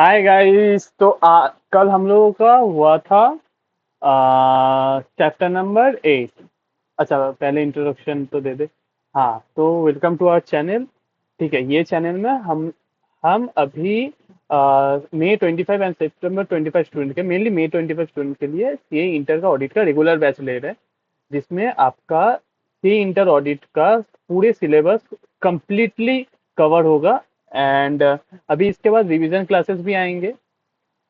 Hi guys. तो कल हम लोगों का हुआ था चैप्टर नंबर 8। अच्छा, पहले इंट्रोडक्शन तो दे दे। हाँ, तो वेलकम टू आवर चैनल। ठीक है, ये चैनल में हम अभी मई 25 एंड सितंबर 25 स्टूडेंट के, मेनली मई 25 स्टूडेंट के लिए सीए इंटर का ऑडिट का रेगुलर बैच ले रहे हैं, जिसमें आपका सीए इंटर ऑडिट का पूरे सिलेबस कंप्लीटली कवर होगा। एंड अभी इसके बाद रिवीजन क्लासेस भी आएंगे।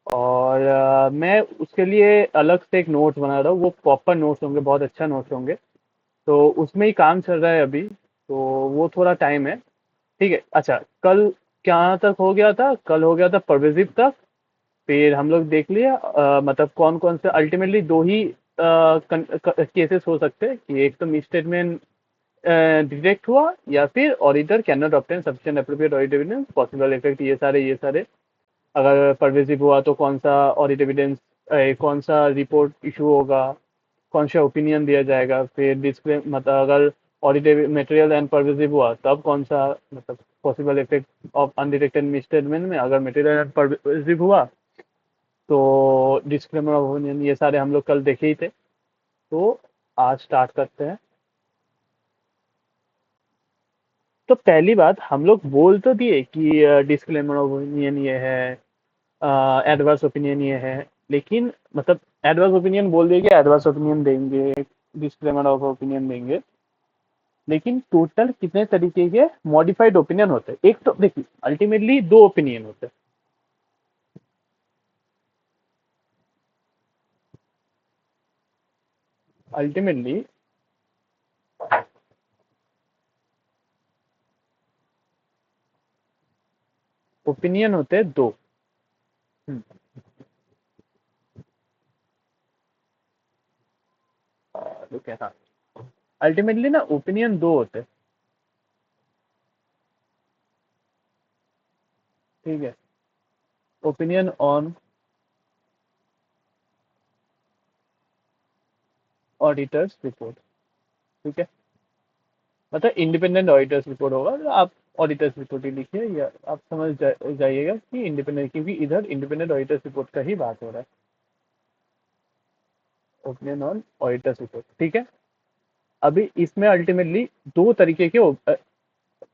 और मैं उसके लिए अलग से एक नोट्स बना रहा हूँ, वो प्रॉपर नोट्स होंगे, बहुत अच्छा नोट्स होंगे। तो उसमें ही काम चल रहा है अभी, तो वो थोड़ा टाइम है। ठीक है। अच्छा, कल क्या तक हो गया था? कल हो गया था परवेजिव तक। फिर हम लोग देख लिया मतलब कौन कौन से अल्टीमेटली दो ही केसेस हो सकते हैं कि एक तो मिस स्टेटमेंट डिटेक्ट हुआ, या फिर auditor can not obtain sufficient appropriate audit evidence, possible effect, ये सारे। अगर परवेजिव हुआ तो कौन सा ऑडिट एविडेंस, कौन सा रिपोर्ट इशू होगा, कौन सा ओपिनियन दिया जाएगा। फिर डिस्क्लेम मतलब अगर ऑडिट मटेरियल एंड परवेजिव हुआ तब कौन सा, मतलब possible effect of undetected misstatement में अगर मटेरियल एंड परवेजिव हुआ तो डिस्क्लेमर ऑफ ओपिनियन, ये सारे हम लोग कल देखे ही थे। तो आज स्टार्ट करते हैं। तो पहली बात, हम लोग बोल तो दिए कि डिस्क्लेमर ऑफ ओपिनियन ये है, एडवर्स ओपिनियन ये है, लेकिन मतलब एडवर्स ओपिनियन बोल दिए कि एडवर्स ओपिनियन देंगे, डिस्क्लेमर ऑफ ओपिनियन देंगे, लेकिन टोटल कितने तरीके के मॉडिफाइड ओपिनियन होते हैं? एक तो देखिए, अल्टीमेटली दो ओपिनियन होते हैं। अल्टीमेटली ओपिनियन होते हैं दो। हम्म, रुके, हाँ। अल्टीमेटली ना ओपिनियन दो होते हैं। ठीक है। Opinion on auditors report. ठीक है। मतलब इंडिपेंडेंट ऑडिटर्स रिपोर्ट होगा, तो आप ऑडिटर्स रिपोर्ट ही लिखिए, या आप जाइएगा कि इंडिपेंडेंट, क्योंकि इधर इंडिपेंडेंट ऑडिटर्स रिपोर्ट का ही बात हो रहा है। ओपिनियन ऑन ऑडिटर्स रिपोर्ट, ठीक है। अभी इसमें अल्टीमेटली दो तरीके के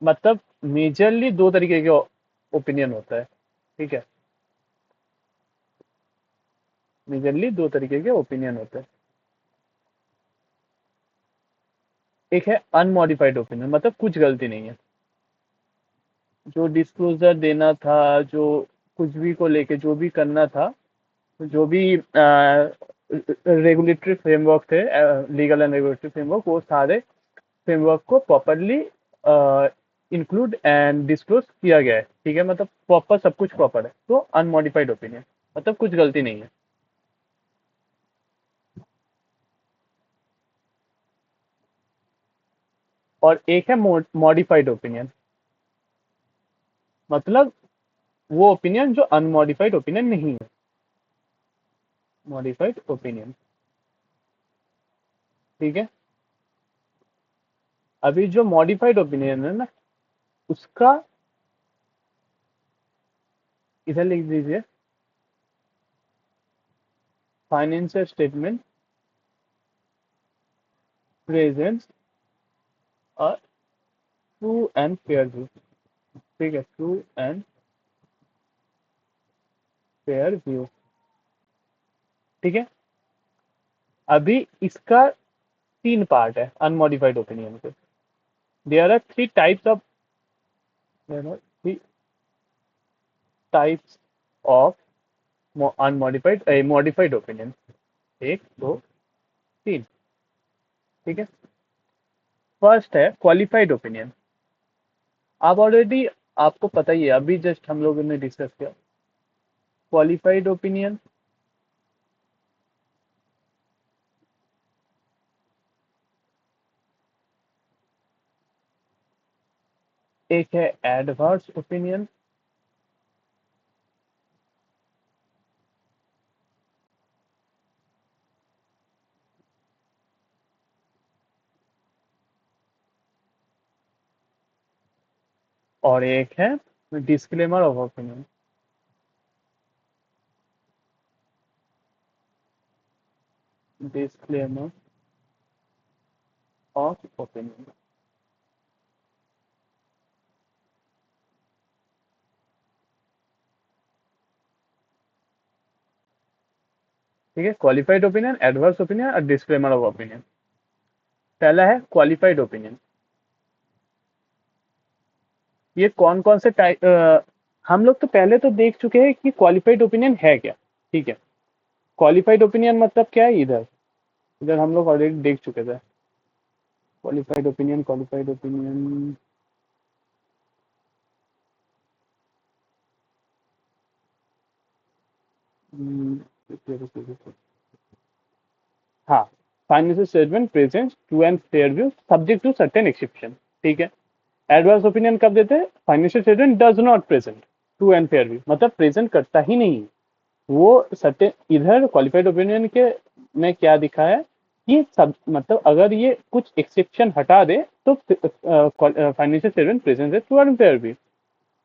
मतलब मेजरली दो तरीके के ओपिनियन होता है। ठीक है। मेजरली दो तरीके के ओपिनियन होते हैं। एक है अनमॉडिफाइड ओपिनियन, मतलब कुछ गलती नहीं है, जो डिस्क्लोजर देना था, जो कुछ भी को लेके जो भी करना था, जो भी रेगुलेटरी फ्रेमवर्क थे, लीगल एंड रेगुलेटरी फ्रेमवर्क, वो सारे फ्रेमवर्क को प्रॉपरली इंक्लूड एंड डिस्क्लोज किया गया है। ठीक है, मतलब प्रॉपर, सब कुछ प्रॉपर है, तो अनमॉडिफाइड ओपिनियन मतलब कुछ गलती नहीं है। और एक है मॉडिफाइड ओपिनियन, मतलब वो ओपिनियन जो अनमॉडिफाइड ओपिनियन नहीं है। Modified opinion. ठीक है। अभी जो मॉडिफाइड ओपिनियन है ना, उसका इधर लिख दीजिए, financial statement presents a true and fair view. ठीक है, ट्रू एंड फेयर व्यू। ठीक है। अभी इसका तीन पार्ट है अनमॉडिफाइड ओपिनियन के। There are three types of, three types of unmodified modified opinion. एक, दो, तीन। ठीक है। फर्स्ट है क्वालिफाइड ओपिनियन। आप ऑलरेडी, आपको पता ही है, अभी जस्ट हम लोगों ने डिस्कस किया क्वालिफाइड ओपिनियन। एक है एडवर्स ओपिनियन। और एक है disclaimer of opinion. disclaimer of opinion. ठीक है, क्वालिफाइड ओपिनियन, एडवर्स ओपिनियन और डिस्क्लेमर ऑफ ओपिनियन। पहला है क्वालिफाइड ओपिनियन। ये कौन कौन से टाइप, हम लोग तो पहले तो देख चुके हैं कि क्वालिफाइड ओपिनियन है क्या। ठीक है, क्वालिफाइड ओपिनियन मतलब क्या है, इधर इधर हम लोग ऑलरेडी देख चुके थे। क्वालिफाइड ओपिनियन, क्वालिफाइड ओपिनियन, हाँ, financial statement present true and fair view subject to certain exception. ठीक है, एडवर्स ओपिनियन कब देते हैं, financial statement does not present true and fair view, मतलब प्रेजेंट करता ही नहीं है वो सर्टेन। इधर क्वालिफाइड ओपिनियन के में क्या दिखा है कि सब, मतलब अगर ये कुछ एक्सेप्शन हटा दे तो फाइनेंशियल स्टेटमेंट प्रेजेंट है ट्रू एंड फेयर व्यू।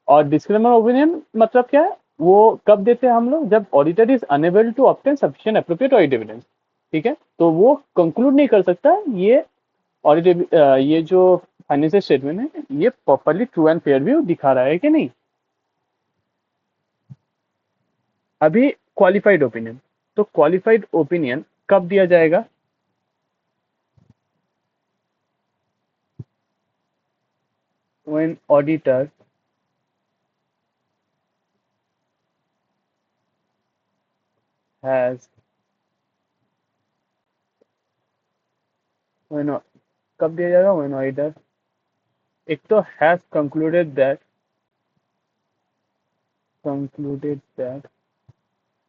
और डिस्क्लेमर ओपिनियन मतलब क्या है, वो कब देते हैं हम लोग, जब auditor is unable to obtain sufficient appropriate audit evidence. ठीक है, तो वो कंक्लूड नहीं कर सकता ये ऑडिट, ये जो फाइनेंशियल स्टेटमेंट है ये properly true and fair view दिखा रहा है कि नहीं। अभी क्वालिफाइड ओपिनियन, तो क्वालिफाइड ओपिनियन कब दिया जाएगा, when auditor has when कब दिया जाएगा, when auditor, एक तो has concluded that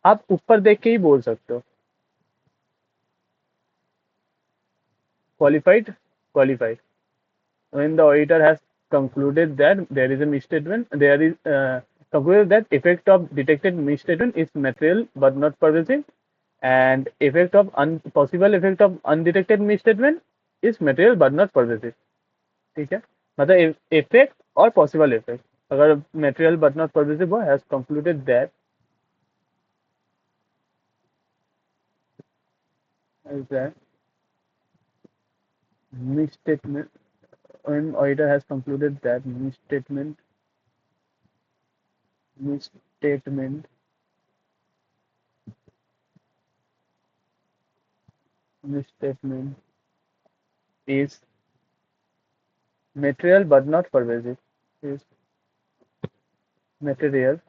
आप ऊपर देख के ही बोल सकते हो, qualified when the auditor has concluded that there is a misstatement, there is concluded that effect of detected misstatement is material but not pervasive, and effect of possible effect of undetected misstatement is material but not pervasive। ठीक है, मतलब effect और possible effect, अगर material but not pervasive हो, has concluded that is that misstatement, when auditor has concluded that misstatement misstatement is material but not pervasive, is material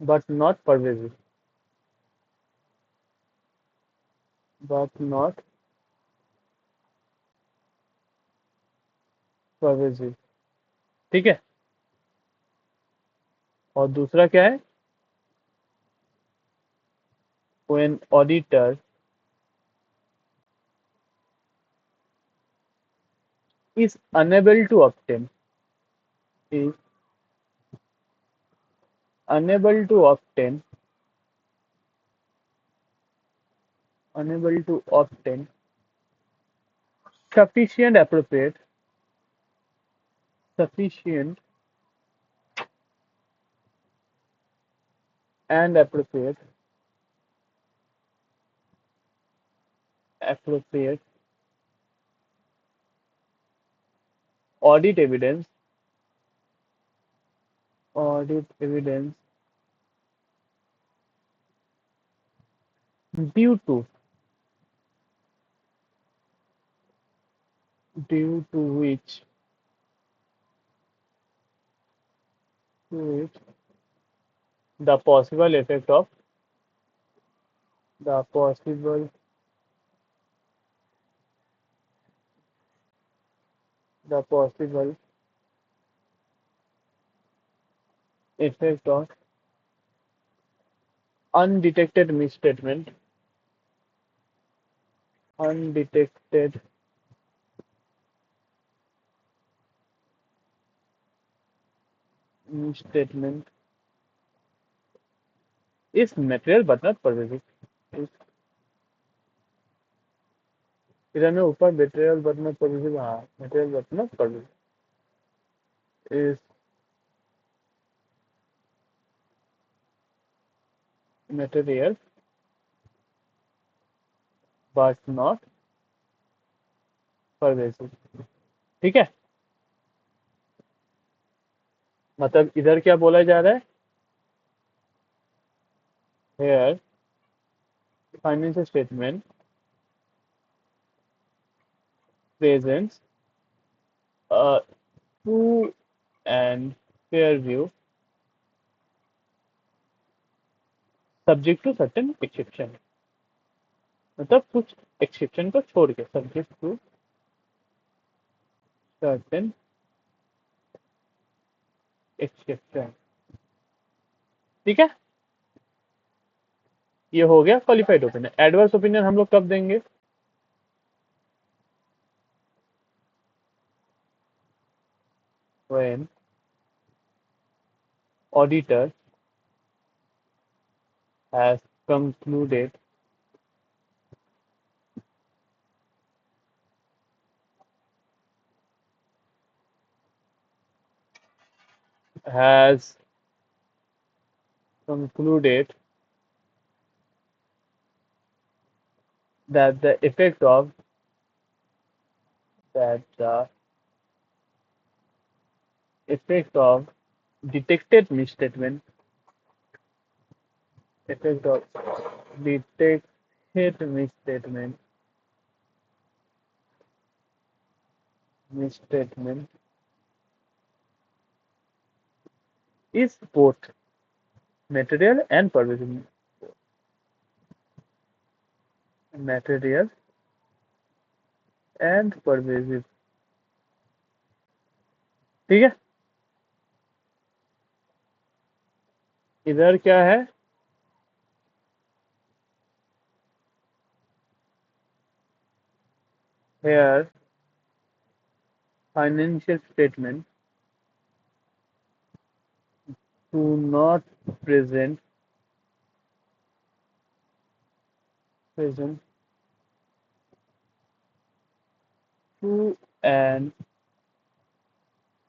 but not pervasive, but not pervasive। ठीक है, और दूसरा क्या है, when auditor is unable to obtain, is unable to obtain unable to obtain sufficient appropriate sufficient and appropriate audit evidence audit evidence due to which the possible effect of the possible the possible effect of undetected misstatement undetected misstatement is material but not pervasive। इस इधर में ऊपर material but not pervasive, हाँ material but not pervasive, is material but not pervasive। ठीक है, मतलब इधर क्या बोला जा रहा है, here financial statement presents a true and fair view subject to certain exception। मतलब कुछ एक्सेप्शन को छोड़ के, सब्जेक्ट टू सर्टेन एक्सेप्शन। ठीक है, ये हो गया क्वालिफाइड ओपिनियन। एडवर्स ओपिनियन हम लोग कब देंगे, when auditor has concluded has concluded that the effect of that the effect of detected misstatement effect of detected misstatement is both material and pervasive, material and pervasive। ठीक है, इधर क्या है, here financial statement do not present to an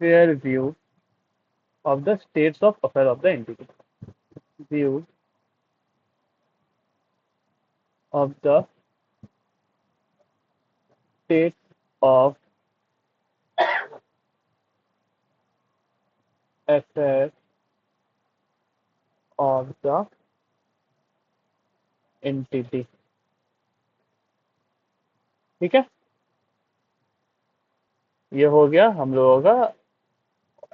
fair view of the states of affairs of the entity, view of the state of affairs of the entity। ठीक है, ये हो गया हम लोगों का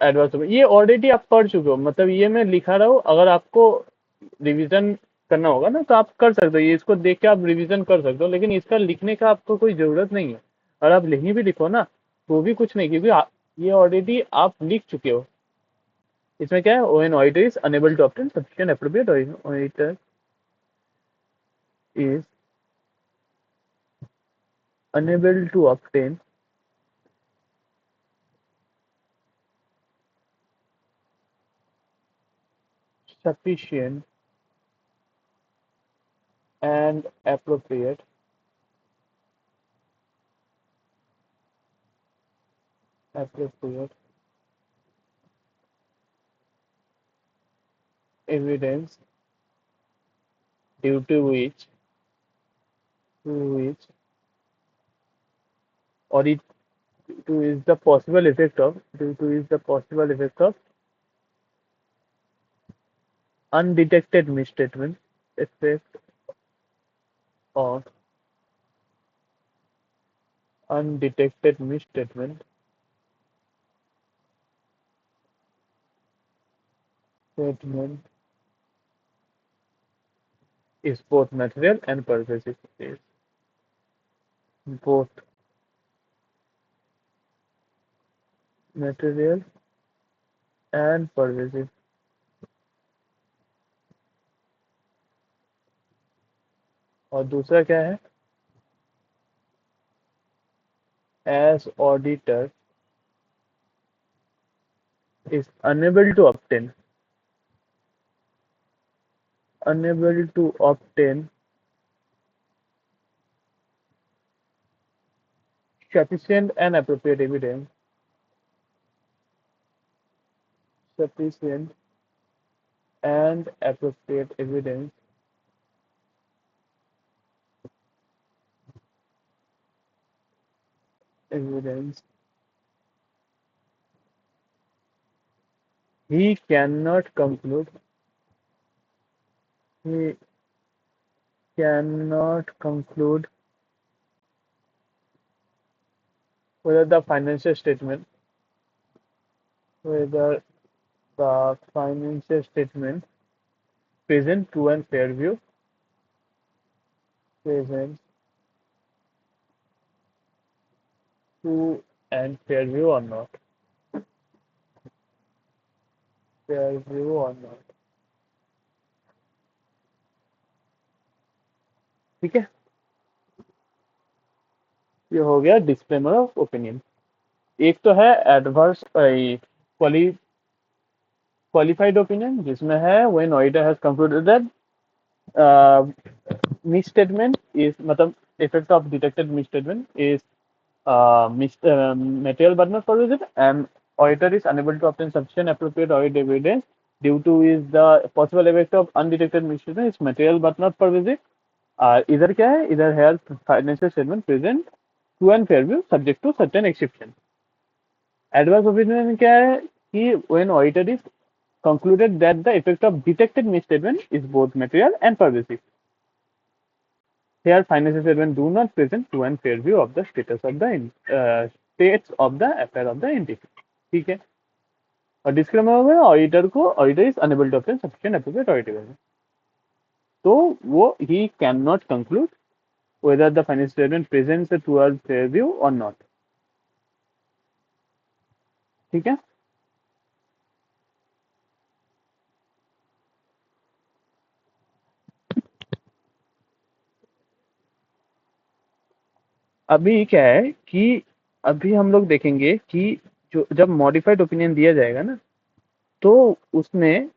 एडवर्स। ये ऑलरेडी आप पढ़ चुके हो, मतलब ये मैं लिखा रहा हूँ, अगर आपको रिवीजन करना होगा ना तो आप कर सकते हो, ये इसको देख के आप रिवीजन कर सकते हो, लेकिन इसका लिखने का आपको कोई जरूरत नहीं है। और आप लिखी भी लिखो ना तो भी कुछ नहीं, क्योंकि ये ऑलरेडी आप लिख चुके हो। इसमें क्या है, ओएन auditor is unable to obtain sufficient appropriate auditor is unable to obtain sufficient and appropriate evidence due to which audit to is the possible effect of due to is the possible effect of undetected misstatement effect of undetected misstatement statement is both material and pervasive, is both material and pervasive। और दूसरा क्या है, as auditor is unable to obtain sufficient and appropriate evidence sufficient and appropriate evidence evidence. He cannot conclude. He cannot conclude whether the financial statement, whether the financial statement present true and fair view, presents true and fair view or not. Fair view or not. ठीक है, ये हो गया disclaimer of opinion. एक तो है adverse qualified opinion, जिसमें है when auditor has concluded that misstatement is मतलब effect of detected misstatement is material but not pervasive, and auditor is unable to obtain sufficient appropriate audit evidence due to is the possible effect of undetected misstatement is material but not pervasive। इधर क्या है, इधर है financial statement present true and fair view subject to certain exception. Adverse opinion क्या है कि when auditor is concluded that the effect of detected misstatement is both material and pervasive। Here, financial statements do not present true and fair view of the status of the states of the affair of the entity। ठीक है, और disclaimer में auditor is unable to obtain sufficient appropriate audit evidence, तो वो ही can not conclude whether the financial statement presents a true and fair view or not। ठीक है, अभी क्या है कि अभी हम लोग देखेंगे कि जो जब मॉडिफाइड ओपिनियन दिया जाएगा ना, तो उसमें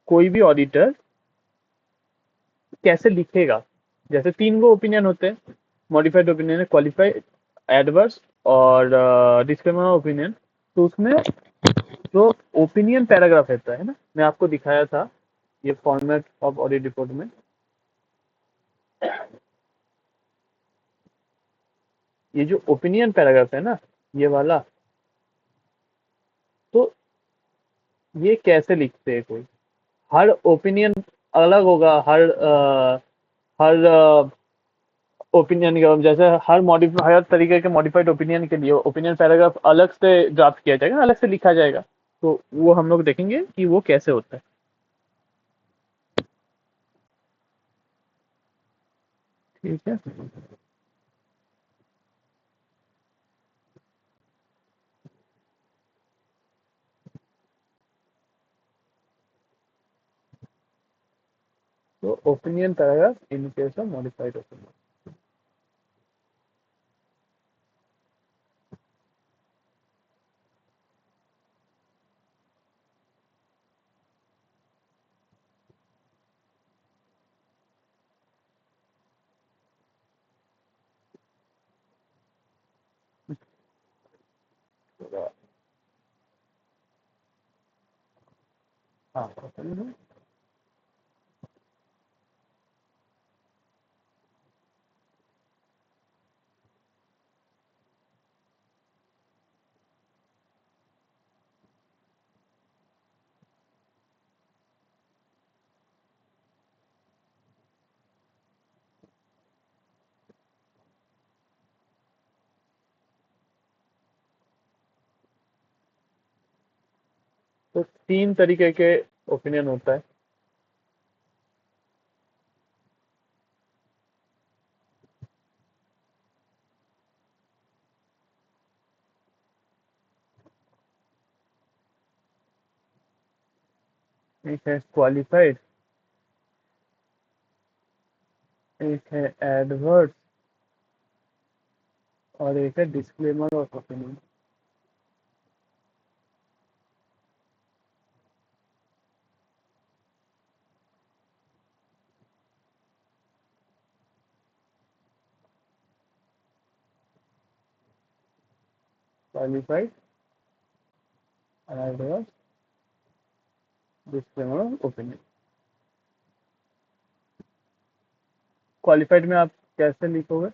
कोई भी ऑडिटर कैसे लिखेगा। जैसे तीन गो ओपिनियन होते हैं, मॉडिफाइड ओपिनियन है, क्वालिफाइड, एडवर्स और डिस्क्लेमर ओपिनियन। तो उसमें जो ओपिनियन पैराग्राफ रहता है ना, मैं आपको दिखाया था ये फॉर्मेट ऑफ ऑडिट रिपोर्ट में, ये जो ओपिनियन पैराग्राफ है ना, ये वाला, तो ये कैसे लिखते हैं कोई, हर ओपिनियन अलग होगा, हर ओपिनियन का जैसे हर तरीके के मॉडिफाइड ओपिनियन के लिए ओपिनियन पैराग्राफ अलग से ड्राफ्ट किया जाएगा, अलग से लिखा जाएगा। तो वो हम लोग देखेंगे कि वो कैसे होता है। ठीक है, तो opinion paragraph in case of modified opinion. हाँ, तो तीन तरीके के ओपिनियन होता है। एक है क्वालिफाइड, एक है एडवर्स और एक है disclaimer of opinion. Qualified, adverse, disclaimer of opinion. Qualified में आप कैसे लिखोगे?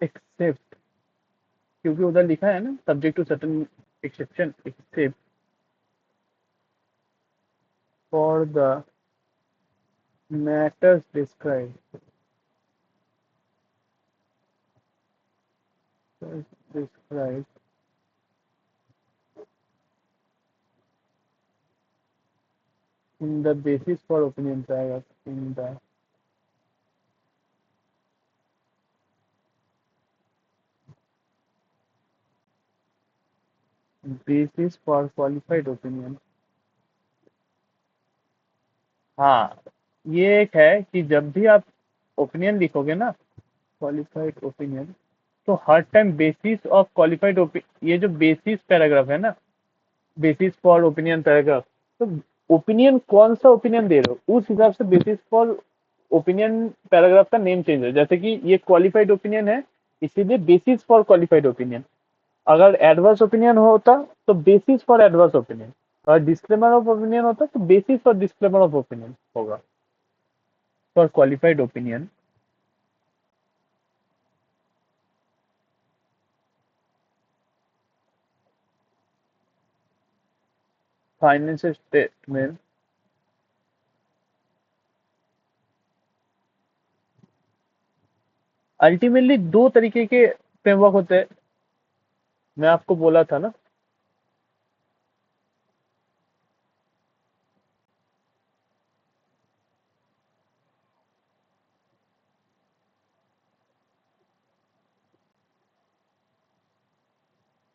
एक्सेप्ट, क्योंकि उधर लिखा है ना subject to certain exception, except for the matters describe, describe in the basis for opinion आएगा, in the basis for qualified opinion. हाँ, ये एक है कि जब भी आप ओपिनियन लिखोगे ना, क्वालिफाइड ओपिनियन, तो हर टाइम बेसिस ऑफ क्वालिफाइड ये जो बेसिस पैराग्राफ है ना, बेसिस फॉर ओपिनियन पैराग्राफ, तो ओपिनियन कौन सा ओपिनियन दे रहे हो उस हिसाब से बेसिस फॉर ओपिनियन पैराग्राफ का नेम चेंज है। जैसे कि ये क्वालिफाइड ओपिनियन है, इसीलिए बेसिस फॉर क्वालिफाइड ओपिनियन। अगर एडवर्स ओपिनियन होता तो बेसिस फॉर एडवर्स ओपिनियन, और डिस्क्लेमर ऑफ ओपिनियन होता तो basis for disclaimer of opinion होगा for qualified opinion. Financial statement, ultimately दो तरीके के फ्रेमवर्क होते हैं, मैं आपको बोला था ना।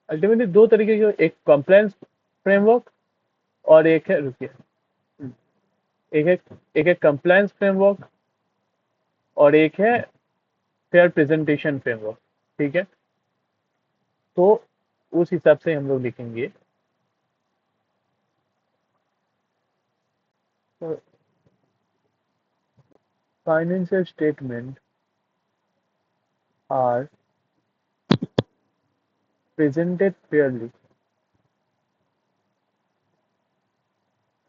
अल्टीमेटली दो तरीके के, एक कंप्लायंस फ्रेमवर्क और एक है, रुकिए, एक है, एक है कंप्लायंस फ्रेमवर्क और एक है फेयर प्रेजेंटेशन फ्रेमवर्क। ठीक है, तो उस हिसाब से हम लोग लिखेंगे। Financial statement are presented fairly,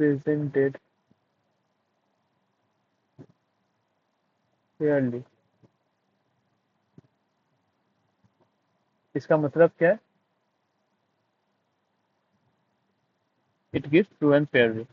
presented fairly, इसका मतलब क्या है? It gives true and fair view.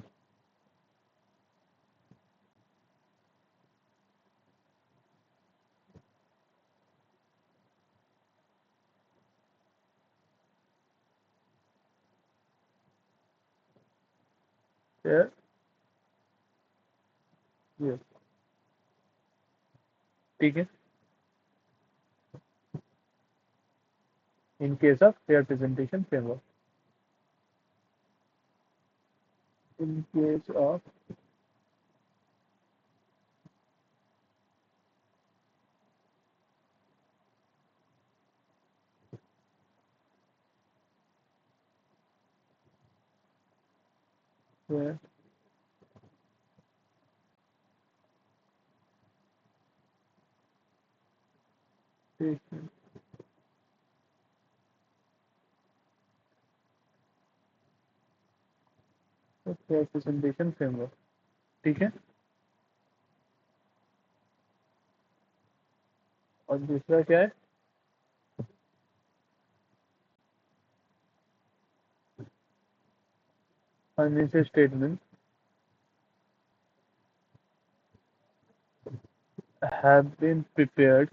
Fair view, ठीक है, in case of fair presentation framework, in case of fair fair presentation framework, ठीक है। और दूसरा क्या है? Financial statement have been prepared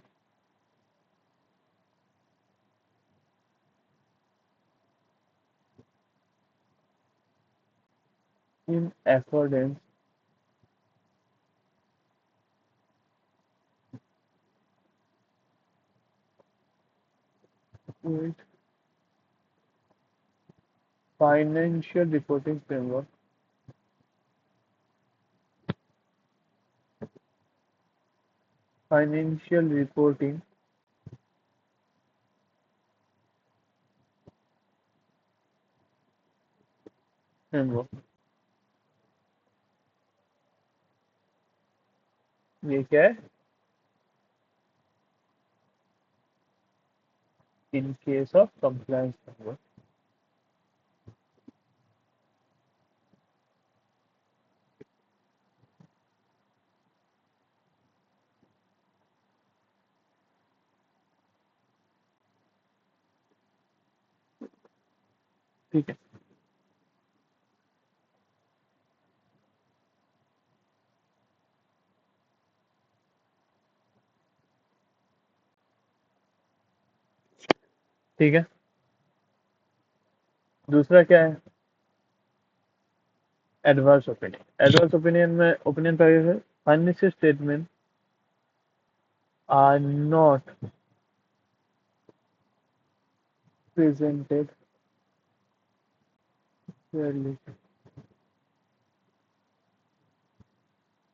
in accordance with financial reporting framework, financial reporting framework. ये क्या है? In case of compliance framework. ठीक है। ठीक है, दूसरा क्या है? Adverse opinion. एडवर्स ओपिनियन में ओपिनियन का ये है, financial statement are not presented clearly.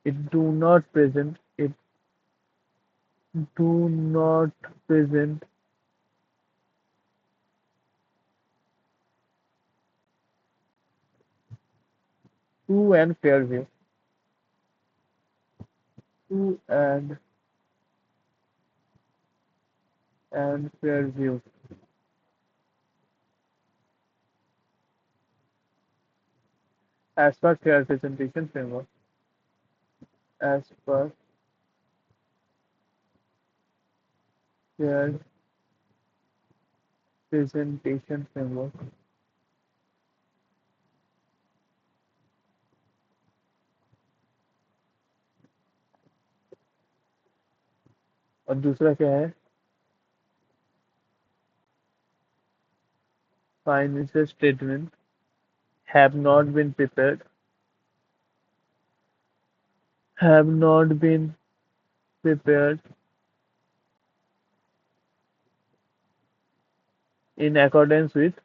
It do not present true and fair view. True and fair view as per fair presentation framework. As per fair presentation framework. और दूसरा क्या है? Financial statement have not been prepared, have not been prepared in accordance with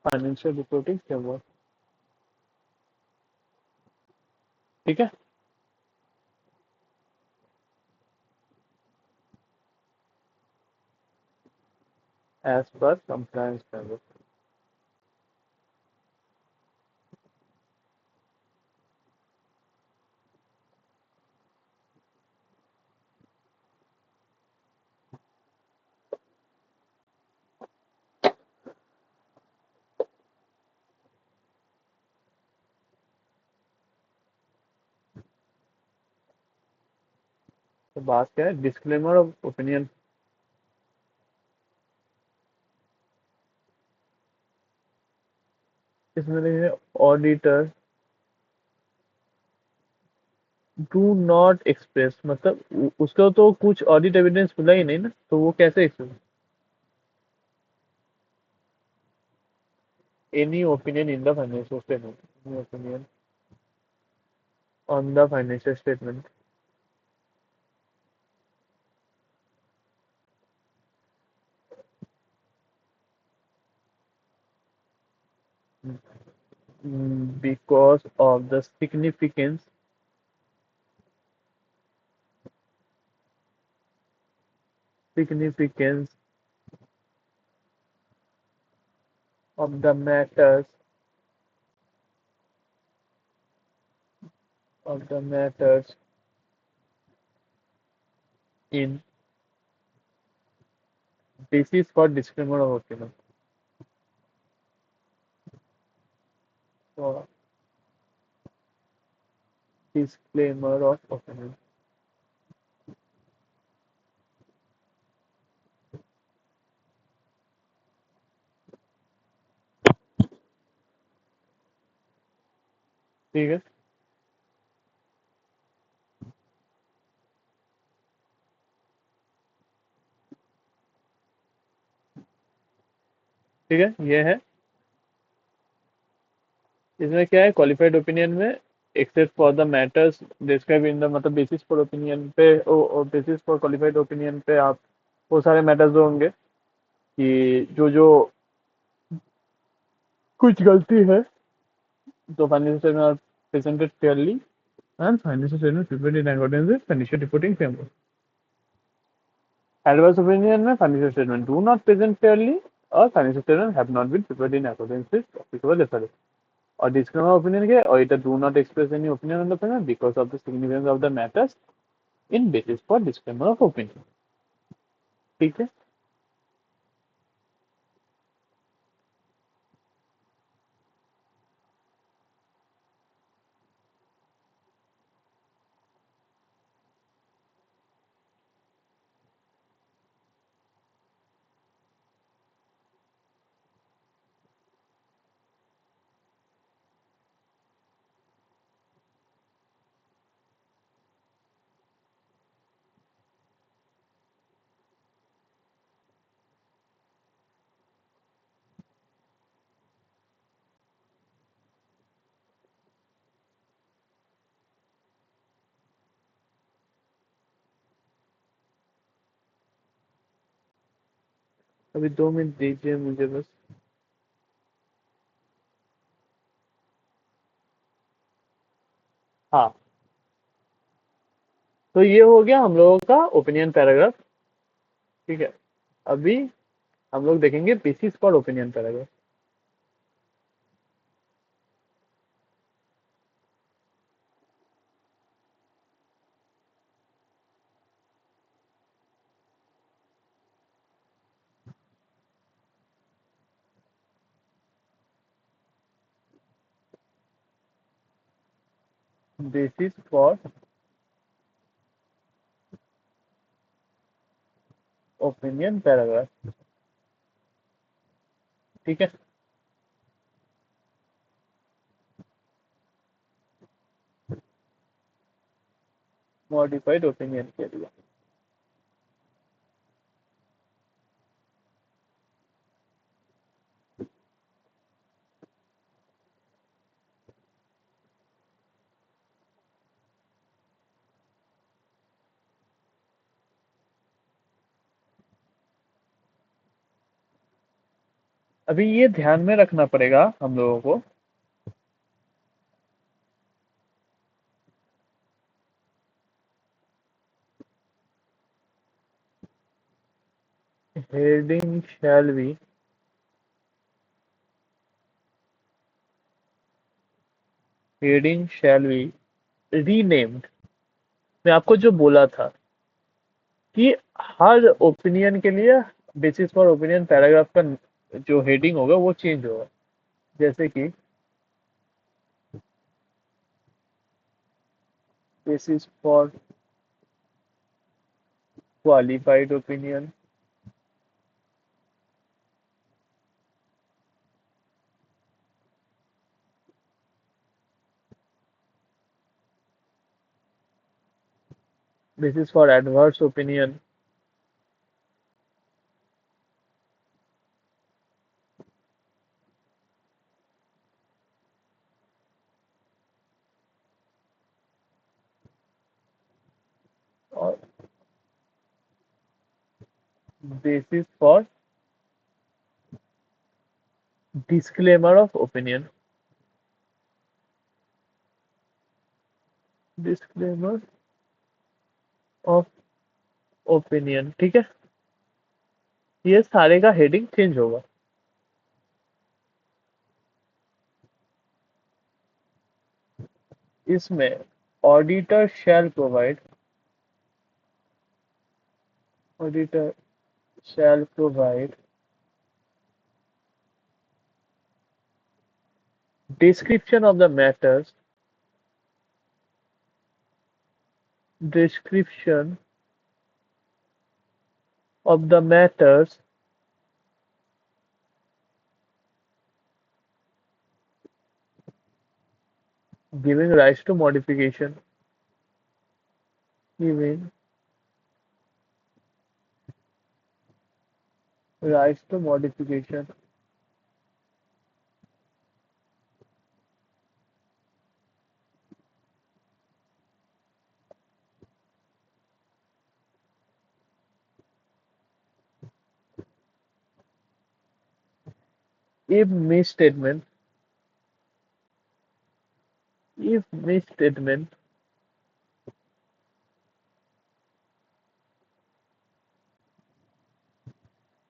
financial reporting framework. ठीक है, as per compliance framework. तो बात क्या है? Disclaimer of opinion. इसमें लिखे ऑडिटर डू नॉट एक्सप्रेस, मतलब उसको तो कुछ ऑडिट एविडेंस मिला ही नहीं ना, तो वो कैसे express? Any opinion in the financial statement, any opinion on the financial statement because of the significance of the matters in basis for disclaimer of opinion, for disclaimer of opinion। ठीक है, ठीक है, ये है। इसमें क्या है? क्वालिफाइड ओपिनियन में accept for the matters describe in the, मतलब बेसिस फॉर ओपिनियन पे, बेसिस फॉर क्वालिफाइड ओपिनियन पे आप वो सारे मैटर्स जो होंगे कि जो जो कुछ गलती है, तो financial statement are presented clearly and financial statement prepared in accordance with financial reporting framework. Adverse opinion में financial statement do not present clearly और financial statement have not been prepared in accordance with applicable reference. और disclaimer opinion के auditor do not express any opinion on the payment because of the significance of the matters in basis for disclaimer of opinion. ठीक है, अभी 2 minute दीजिए मुझे बस। हाँ, तो ये हो गया हम लोगों का ओपिनियन पैराग्राफ। ठीक है, अभी हम लोग देखेंगे basis for opinion paragraph. Basis for opinion paragraph. ठीक है, मॉडिफाइड ओपिनियन के लिए। अभी ये ध्यान में रखना पड़ेगा हम लोगों को, heading shall be, heading shall be renamed. मैं आपको जो बोला था कि हर ओपिनियन के लिए बेसिस फॉर ओपिनियन पैराग्राफ का जो हेडिंग होगा वो चेंज होगा। जैसे कि basis for qualified opinion, basis for adverse opinion, और basis for disclaimer of opinion, disclaimer of opinion. ठीक है, ये सारे का हेडिंग चेंज होगा। इसमें auditor shall provide, auditor shall provide description of the matters, description of the matters giving rise to modification, giving rise to modification। if misstatement, if misstatement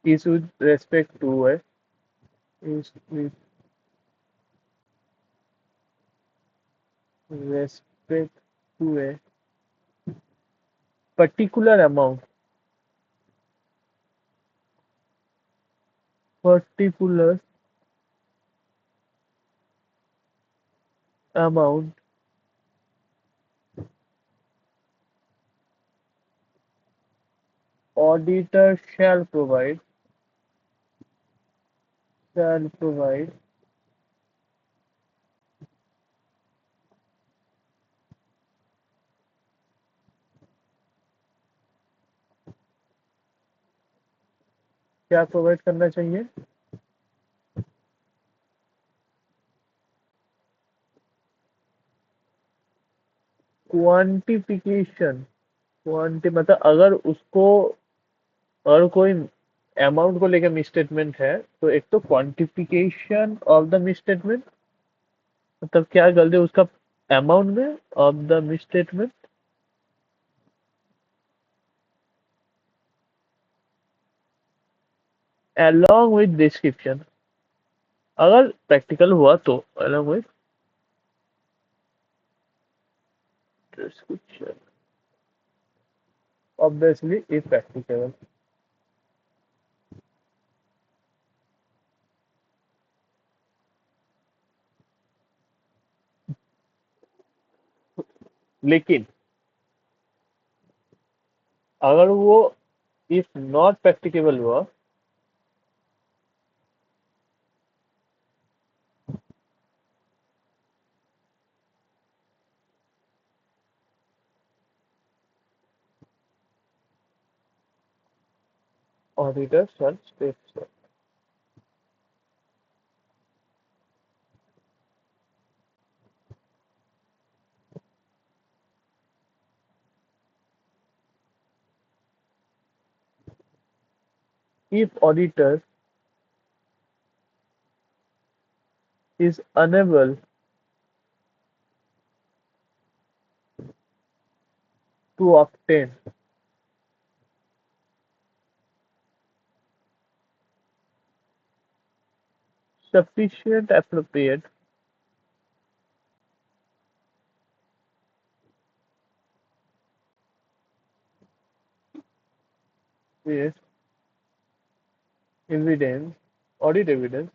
is with respect to a, is with respect to a particular amount, particular amount, auditor shall provide क्या provide करना चाहिए? Quantification, क्वांटी मतलब अगर उसको, अगर कोई amount को लेकर मिस स्टेटमेंट है, तो एक तो quantification of the miss statement, मतलब क्या गलती उसका अमाउंट में of the miss statement, along with description, अगर प्रैक्टिकल हुआ तो along with description, obviously if practicable. लेकिन अगर वो if not practicable हुआ, auditor shall state so. If auditor is unable to obtain sufficient appropriate evidence, audit evidence,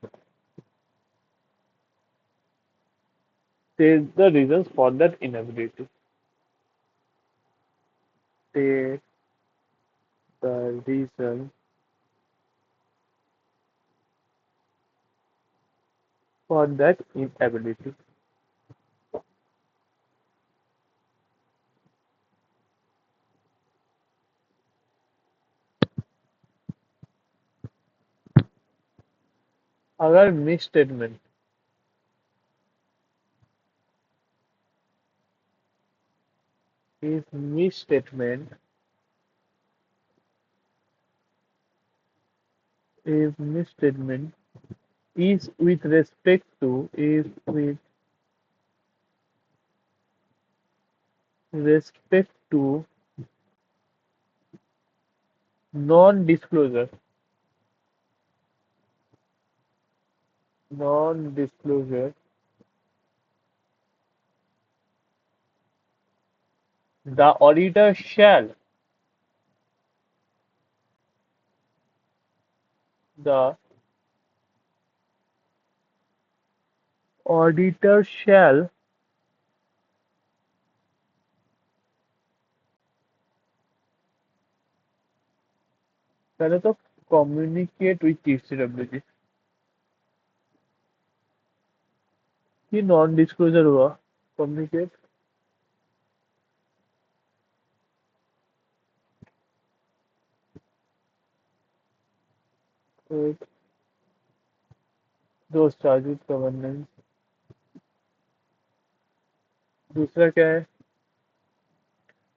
state the reasons for that inability. State the reason for that inability. अगर miss statement if miss statement if miss statement is with respect to is with respect to non-disclosure non-disclosure the the auditor shall पहले तो communicate with TCWG कि non disclosure हुआ communicate those charges governance दूसरा क्या है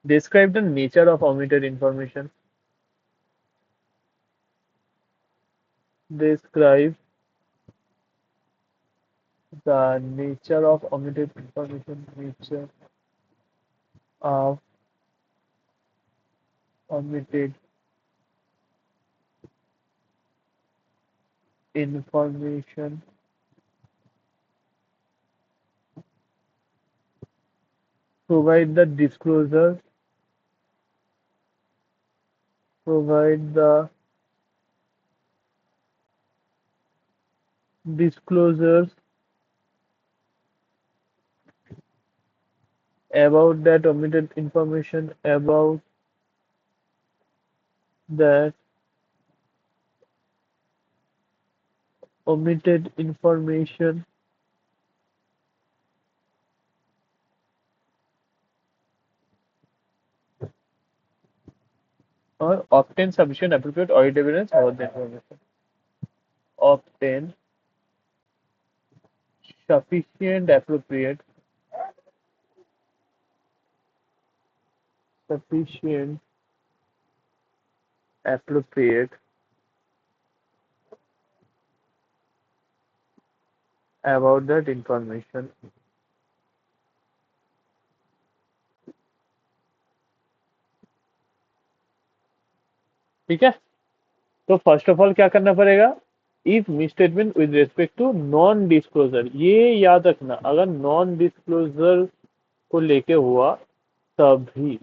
describe the nature of omitted information describe the nature of omitted information nature of omitted information provide the disclosure provide the disclosures about that omitted information about that omitted information or obtain sufficient appropriate audit evidence about the information obtain sufficient sufficient appropriate about that information. ठीक है, तो first of all क्या करना पड़ेगा, if me statement with respect to non disclosure, ये याद रखना, अगर नॉन डिस्क्लोजर को लेके हुआ तभी,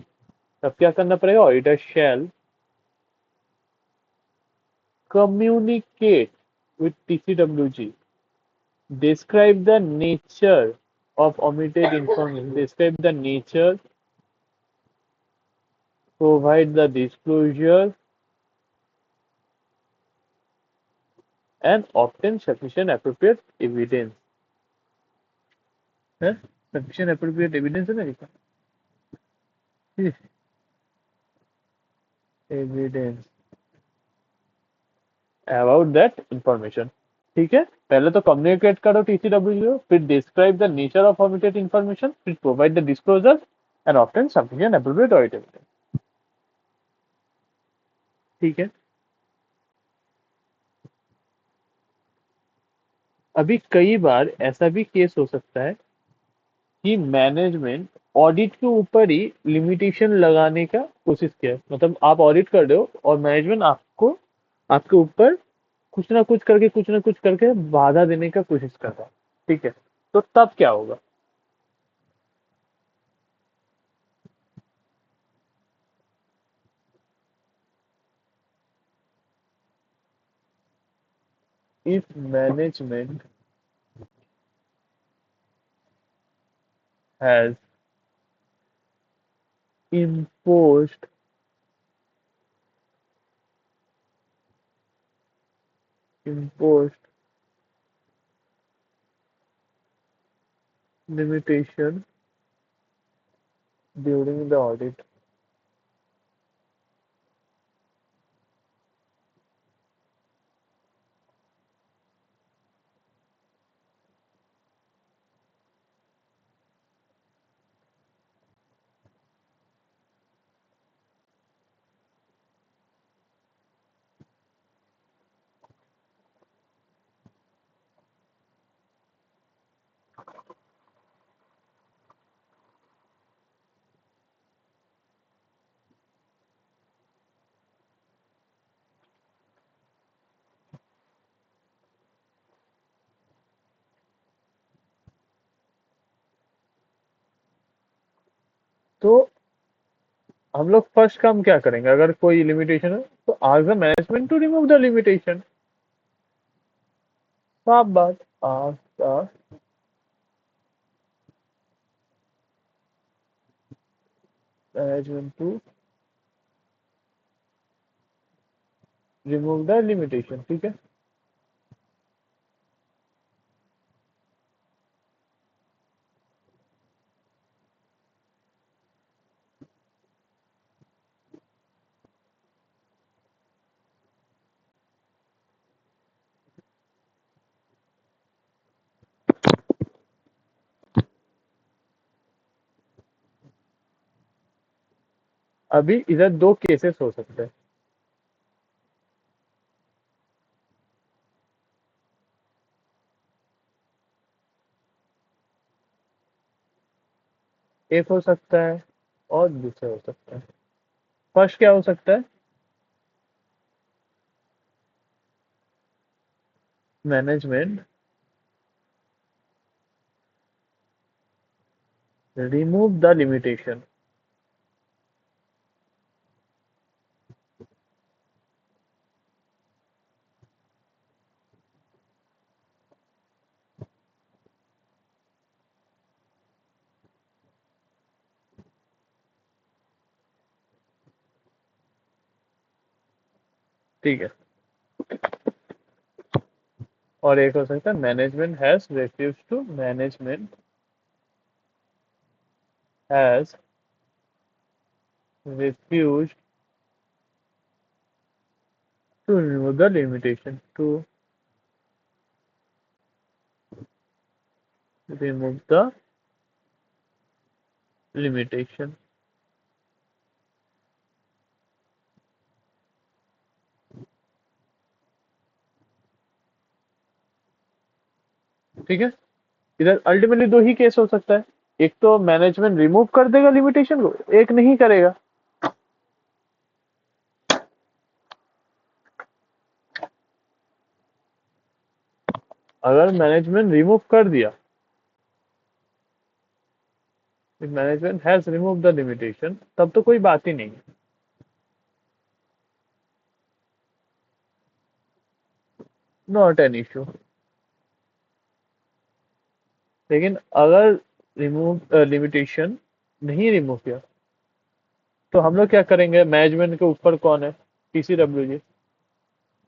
तब क्या करना पड़ेगा, auditor shall communicate with TCWG, describe the nature of omitted information, describe the nature, provide the disclosure, and obtain sufficient appropriate evidence. है? Sufficient appropriate evidence है ना लिखा? Evidence about that information. ठीक है, पहले तो कम्युनिकेट करो टीसीडब्ल्यू, फिर describe the nature of omitted information, फिर provide the disclosure and obtain sufficient appropriate audit evidence. ठीक है, अभी कई बार ऐसा भी केस हो सकता है कि मैनेजमेंट ऑडिट के ऊपर ही लिमिटेशन लगाने का कोशिश किया, मतलब आप ऑडिट कर रहे हो और मैनेजमेंट आपको, आपके ऊपर कुछ ना कुछ करके बाधा देने का कोशिश कर रहा है. ठीक है, तो तब क्या होगा, if management has imposed imposed limitation during the audit. तो हम लोग फर्स्ट काम क्या करेंगे, अगर कोई लिमिटेशन है तो ask the management to remove the limitation. साफ बात, ask the management to remove the limitation. ठीक है, अभी इधर दो केसेस हो सकते हैं. एक हो सकता है और दूसरा हो सकता है. फर्स्ट क्या हो सकता है, मैनेजमेंट रिमूव द लिमिटेशन. ठीक है, और एक हो सकता है management has refuse to, management has refused to remove the limitation, to remove the limitation. ठीक है। इधर अल्टीमेटली दो ही केस हो सकता है, एक तो मैनेजमेंट रिमूव कर देगा लिमिटेशन को, एक नहीं करेगा। अगर मैनेजमेंट रिमूव कर दिया, management has remove the limitation, तब तो कोई बात ही नहीं है, नॉट एन इशू। लेकिन अगर रिमूव लिमिटेशन नहीं रिमूव किया, तो हम लोग क्या करेंगे, मैनेजमेंट के ऊपर कौन है, TCW G,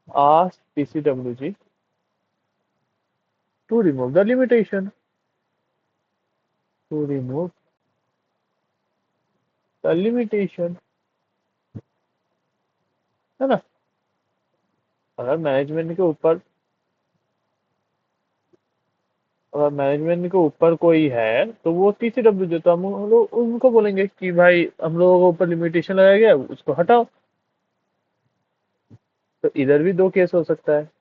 ask TCW G to remove the limitation, to remove the limitation, है ना। अगर मैनेजमेंट के ऊपर, अगर मैनेजमेंट के ऊपर कोई है तो वो टीसीडब्ल्यू जो, तो हम लोग उनको बोलेंगे कि भाई हम लोगों के ऊपर लिमिटेशन लगाया गया, उसको हटाओ। तो इधर भी दो केस हो सकता है।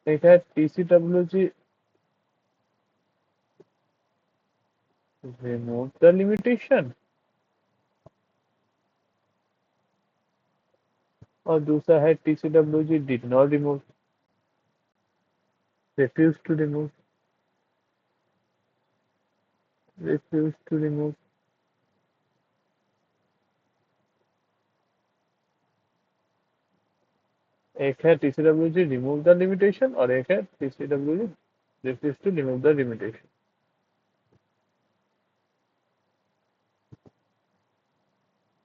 एक है TCW G remove the limitation, और दूसरा है TCW G did not remove, refuse to remove, refuse to remove. एक है TCW G remove the limitation, और एक है TCW G refuse to remove the limitation.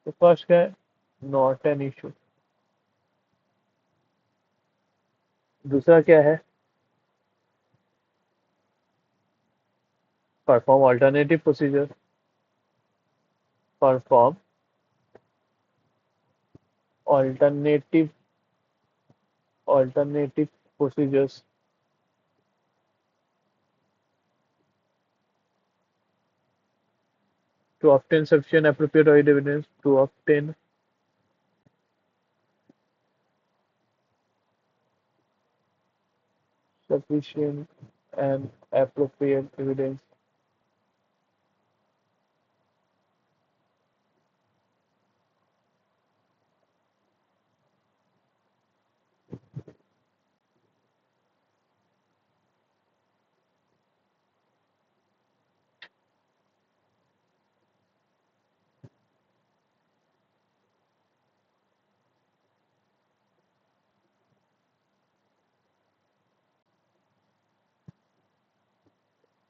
तो फर्स्ट है नॉट एन इशू, दूसरा क्या है, perform alternative procedure, perform alternative alternative procedures to obtain sufficient appropriate evidence, to obtain sufficient and appropriate evidence।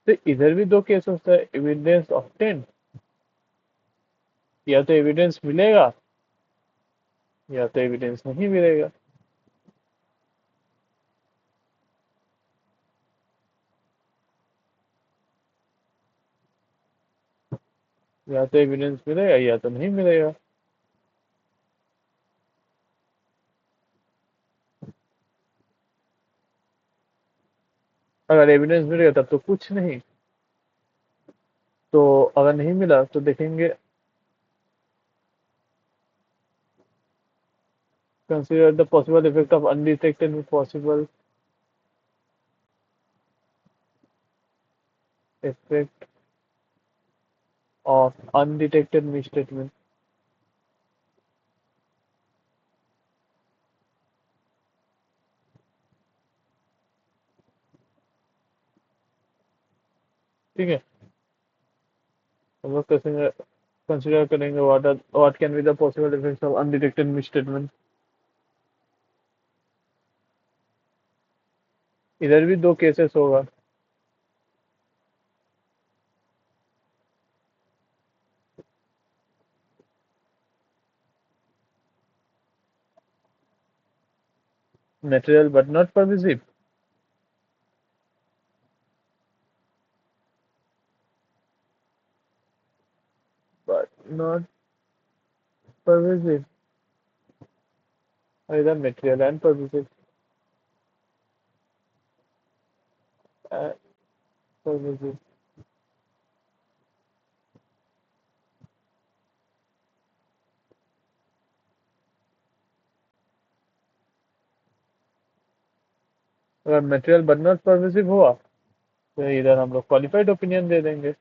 तो इधर भी दो केस होता है, एविडेंस ऑब्टेन, या तो एविडेंस मिलेगा या तो एविडेंस नहीं मिलेगा। या तो एविडेंस मिलेगा या तो नहीं मिलेगा। अगर एविडेंस मिलेगा तब तो कुछ नहीं, तो अगर नहीं मिला तो देखेंगे, consider the possible effect of undetected possible effect of undetected misstatement. ठीक है, हम लोग कंसिडर करेंगे what can be the possible effects of undetected misstatement. इधर भी दो केसेस होगा, material but not pervasive, but not pervasive, either material and pervasive। Pervasive. अगर मटेरियल बट नॉट परवेजिव हुआ तो इधर हम लोग क्वालिफाइड ओपिनियन दे देंगे।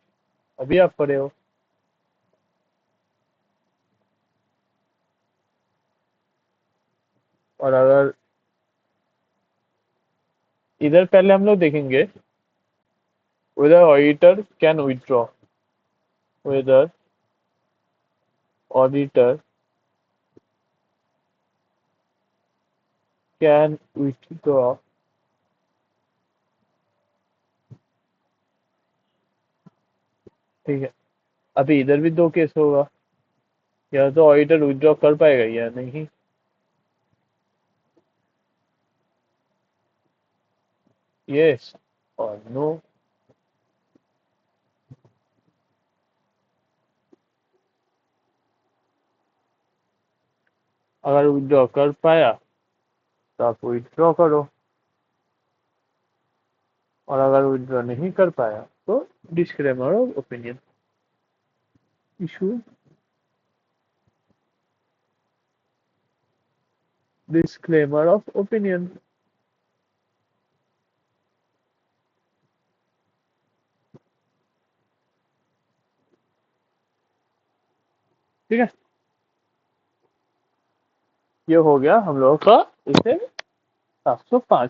अभी आप पढ़े हो। और अगर इधर पहले हम लोग देखेंगे whether auditor can withdraw, whether auditor can withdraw। ठीक है, अभी इधर भी दो केस होगा, या तो ऑडिटर विथड्रॉ कर पाएगा या नहीं। यस और नो। अगर विथड्रॉ कर पाया तो आप विथड्रॉ करो, और अगर विथड्रॉ नहीं कर पाया तो disclaimer of opinion issue, disclaimer of opinion. ठीक है, ये हो गया हम लोगों का इसे 705।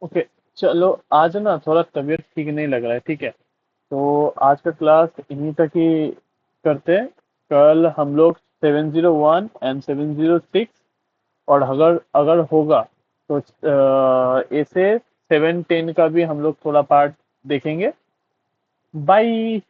ओके, चलो आज ना थोड़ा तबीयत ठीक नहीं लग रहा है, ठीक है, तो आज का क्लास इन्हीं तक ही करते हैं। कल हम लोग 701 एंड 706, और अगर अगर होगा तो ऐसे 710 का भी हम लोग थोड़ा पार्ट देखेंगे। बाय।